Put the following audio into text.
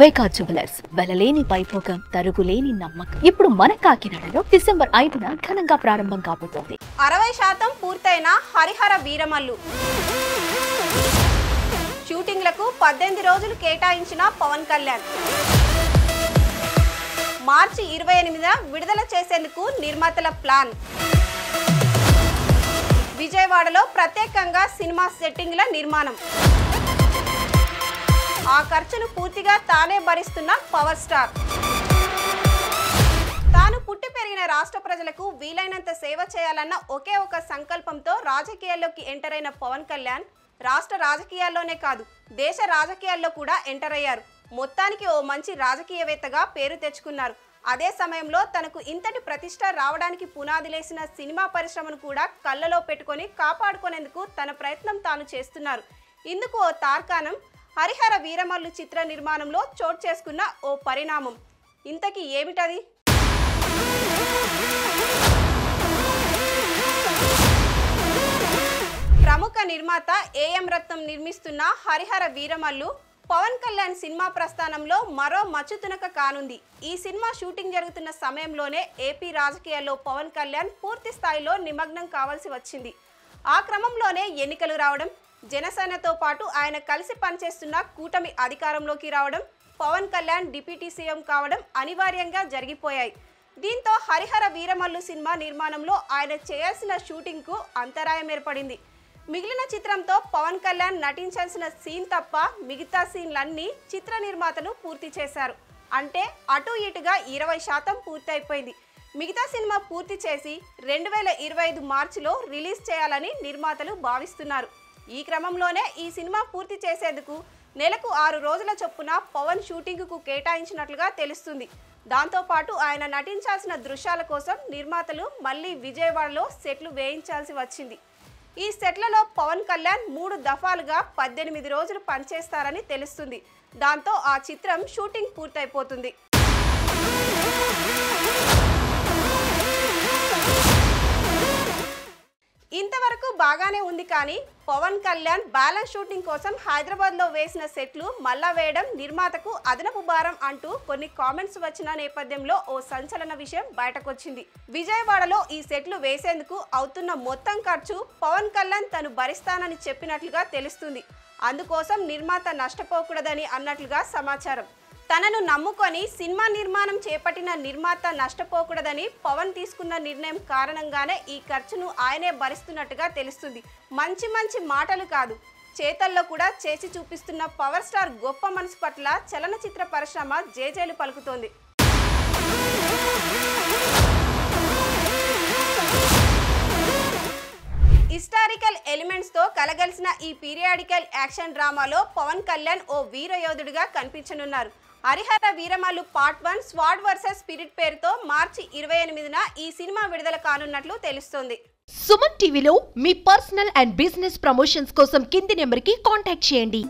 వైకా jewellers వెలలేని Vaibhogam తరుగులేని నమ్మకం ఇప్పుడు మన కాకినాడలో డిసెంబర్ 5న ఘనంగా ప్రారంభం కాబోతోంది. 60% పూర్తయిన హరిహర వీరమల్లు షూటింగ్లకు 18 రోజులు కేటాయించిన పవన్ కళ్యాణ్ మార్చి 28న విడుదల చేసేందుకు నిర్మాతల ప్లాన్. విజయవాడలో ప్రత్యేకంగా సినిమా సెట్టింగ్ల నిర్మాణం. ఆ ఖర్చును పూర్తిగా తానే భరిస్తున్న పవర్ స్టార్. తాను పుట్టి పెరిగిన రాష్ట్ర ప్రజలకు వీలైనంత సేవ చేయాలన్న ఒకే ఒక సంకల్పంతో రాజకీయాల్లోకి ఎంటర్ అయిన పవన్ కళ్యాణ్ రాష్ట్ర రాజకీయాల్లోనే కాదు దేశ రాజకీయాల్లో కూడా ఎంటర్ అయ్యారు. మొత్తానికి ఓ మంచి రాజకీయవేత్తగా పేరు తెచ్చుకున్నారు. అదే సమయంలో తనకు ఇంతటి ప్రతిష్ట రావడానికి పునాదిలేసిన సినిమా పరిశ్రమను కూడా కళ్ళలో పెట్టుకొని కాపాడుకునేందుకు తన ప్రయత్నం తాను చేస్తున్నారు. ఇందుకు ఓ తార్కాణం హరిహర వీరమల్లు చిత్ర నిర్మాణంలో చోటు చేసుకున్న ఓ పరిణామం. ఇంతకీ ఏమిటది? ప్రముఖ నిర్మాత ఏఎం రత్నం నిర్మిస్తున్న హరిహర వీరమల్లు పవన్ కళ్యాణ్ సినిమా ప్రస్థానంలో మరో మచ్చుతునక కానుంది. ఈ సినిమా షూటింగ్ జరుగుతున్న సమయంలోనే ఏపీ రాజకీయాల్లో పవన్ కళ్యాణ్ పూర్తి స్థాయిలో నిమగ్నం కావాల్సి వచ్చింది. ఆ క్రమంలోనే ఎన్నికలు రావడం, జనసేనతో పాటు ఆయన కలిసి పనిచేస్తున్న కూటమి అధికారంలోకి రావడం, పవన్ కళ్యాణ్ డిప్యూటీ సీఎం కావడం అనివార్యంగా జరిగిపోయాయి. దీంతో హరిహర వీరమల్లు సినిమా నిర్మాణంలో ఆయన చేయాల్సిన షూటింగ్కు అంతరాయం ఏర్పడింది. మిగిలిన చిత్రంతో పవన్ కళ్యాణ్ నటించాల్సిన సీన్ తప్ప మిగతా సీన్లన్నీ చిత్ర నిర్మాతలు పూర్తి చేశారు. అంటే అటు ఇటుగా 20% పూర్తయిపోయింది. మిగతా సినిమా పూర్తి చేసి 2025 మార్చిలో రిలీజ్ చేయాలని నిర్మాతలు భావిస్తున్నారు. ఈ క్రమంలోనే ఈ సినిమా పూర్తి చేసేందుకు నెలకు 6 రోజుల చొప్పున పవన్ షూటింగ్కు కేటాయించినట్లుగా తెలుస్తుంది. దాంతోపాటు ఆయన నటించాల్సిన దృశ్యాల కోసం నిర్మాతలు మళ్ళీ విజయవాడలో సెట్లు వేయించాల్సి వచ్చింది. ఈ సెట్లలో పవన్ కళ్యాణ్ 3 దఫాలుగా 18 రోజులు పనిచేస్తారని తెలుస్తుంది. దాంతో ఆ చిత్రం షూటింగ్ పూర్తయిపోతుంది. ఇంతవరకు బాగానే ఉంది, కానీ పవన్ కళ్యాణ్ బ్యాలెన్స్ షూటింగ్ కోసం హైదరాబాద్లో వేసిన సెట్లు మళ్ళా వేయడం నిర్మాతకు అదనపు భారం అంటూ కొన్ని కామెంట్స్ వచ్చిన నేపథ్యంలో ఓ సంచలన విషయం బయటకొచ్చింది. విజయవాడలో ఈ సెట్లు వేసేందుకు అవుతున్న మొత్తం ఖర్చు పవన్ కళ్యాణ్ తను భరిస్తానని చెప్పినట్లుగా తెలుస్తుంది. అందుకోసం నిర్మాత నష్టపోకూడదని అన్నట్లుగా సమాచారం. తనను నమ్ముకొని సినిమా నిర్మాణం చేపట్టిన నిర్మాత నష్టపోకూడదని పవన్ తీసుకున్న నిర్ణయం కారణంగానే ఈ ఖర్చును ఆయనే భరిస్తున్నట్టుగా తెలుస్తుంది. మంచి మంచి మాటలు కాదు, చేతల్లో కూడా చేసి చూపిస్తున్న పవర్ స్టార్ గొప్ప మనసు పట్ల చలనచిత్ర పరిశ్రమ జేజేలు పలుకుతోంది. హిస్టారికల్ ఎలిమెంట్స్ తో కలగలిసిన ఈ పీరియాడికల్ యాక్షన్ డ్రామాలో పవన్ కళ్యాణ్ ఓ వీరయోధుడిగా కనిపించనున్నారు. Harihara Veeramallu part 1 sword versus spirit పేరుతో మార్చి 28న ఈ సినిమా విడుదల కానున్నట్లు తెలుస్తోంది. సుమన్ టీవీలో మీ పర్సనల్ అండ్ బిజినెస్ ప్రమోషన్స్ కోసం కింది నెంబర్కి కాంటాక్ట్ చేయండి.